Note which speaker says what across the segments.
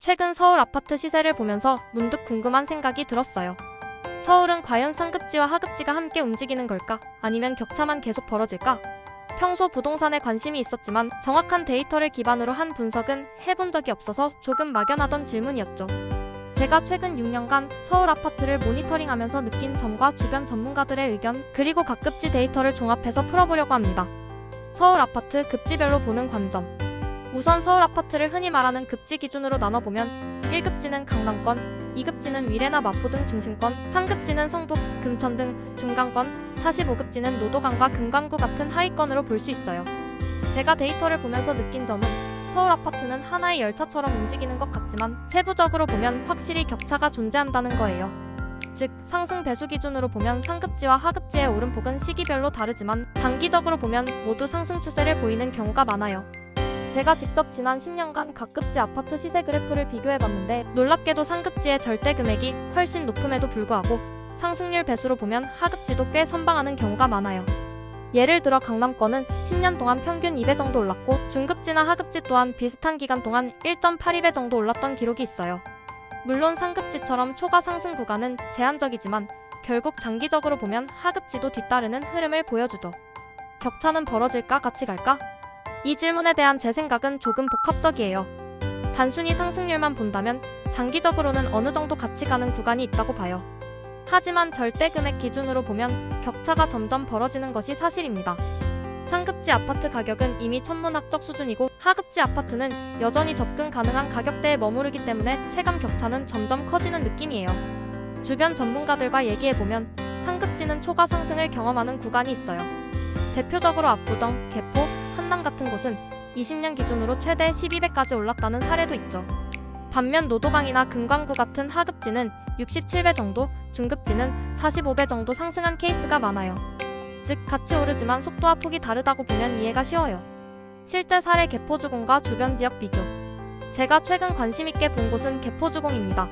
Speaker 1: 최근 서울 아파트 시세를 보면서 문득 궁금한 생각이 들었어요. 서울은 과연 상급지와 하급지가 함께 움직이는 걸까? 아니면 격차만 계속 벌어질까? 평소 부동산에 관심이 있었지만 정확한 데이터를 기반으로 한 분석은 해본 적이 없어서 조금 막연하던 질문이었죠. 제가 최근 6년간 서울 아파트를 모니터링하면서 느낀 점과 주변 전문가들의 의견, 그리고 각 급지 데이터를 종합해서 풀어보려고 합니다. 서울 아파트 급지별로 보는 관점. 우선 서울 아파트를 흔히 말하는 급지 기준으로 나눠보면 1급지는 강남권, 2급지는 위례나 마포 등 중심권, 3급지는 성북, 금천 등 중간권, 45급지는 노도강과 금강구 같은 하위권으로 볼 수 있어요. 제가 데이터를 보면서 느낀 점은 서울 아파트는 하나의 열차처럼 움직이는 것 같지만 세부적으로 보면 확실히 격차가 존재한다는 거예요. 즉, 상승 배수 기준으로 보면 상급지와 하급지의 오름폭은 시기별로 다르지만 장기적으로 보면 모두 상승 추세를 보이는 경우가 많아요. 제가 직접 지난 10년간 각 급지 아파트 시세 그래프를 비교해봤는데 놀랍게도 상급지의 절대 금액이 훨씬 높음에도 불구하고 상승률 배수로 보면 하급지도 꽤 선방하는 경우가 많아요. 예를 들어 강남권은 10년 동안 평균 2배 정도 올랐고 중급지나 하급지 또한 비슷한 기간 동안 1.82배 정도 올랐던 기록이 있어요. 물론 상급지처럼 초과 상승 구간은 제한적이지만 결국 장기적으로 보면 하급지도 뒤따르는 흐름을 보여주죠. 격차는 벌어질까 같이 갈까? 이 질문에 대한 제 생각은 조금 복합적이에요. 단순히 상승률만 본다면 장기적으로는 어느 정도 같이 가는 구간이 있다고 봐요. 하지만 절대 금액 기준으로 보면 격차가 점점 벌어지는 것이 사실입니다. 상급지 아파트 가격은 이미 천문학적 수준이고 하급지 아파트는 여전히 접근 가능한 가격대에 머무르기 때문에 체감 격차는 점점 커지는 느낌이에요. 주변 전문가들과 얘기해보면 상급지는 초과 상승을 경험하는 구간이 있어요. 대표적으로 압구정, 개포, 한남 같은 곳은 20년 기준으로 최대 12배까지 올랐다는 사례도 있죠. 반면 노도강이나 금강구 같은 하급지는 67배 정도, 중급지는 45배 정도 상승한 케이스가 많아요. 즉, 같이 오르지만 속도와 폭이 다르다고 보면 이해가 쉬워요. 실제 사례 개포주공과 주변 지역 비교. 제가 최근 관심있게 본 곳은 개포주공입니다.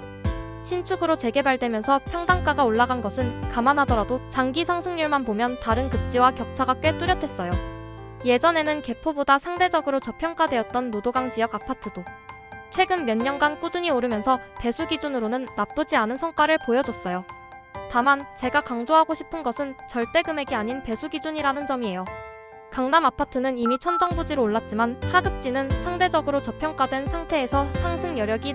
Speaker 1: 신축으로 재개발되면서 평당가가 올라간 것은 감안하더라도 장기 상승률만 보면 다른 급지와 격차가 꽤 뚜렷했어요. 예전에는 개포보다 상대적으로 저평가되었던 노도강 지역 아파트도 최근 몇 년간 꾸준히 오르면서 배수 기준으로는 나쁘지 않은 성과를 보여줬어요. 다만 제가 강조하고 싶은 것은 절대 금액이 아닌 배수 기준이라는 점이에요. 강남 아파트는 이미 천정부지로 올랐지만 하급지는 상대적으로 저평가된 상태에서 상승 여력이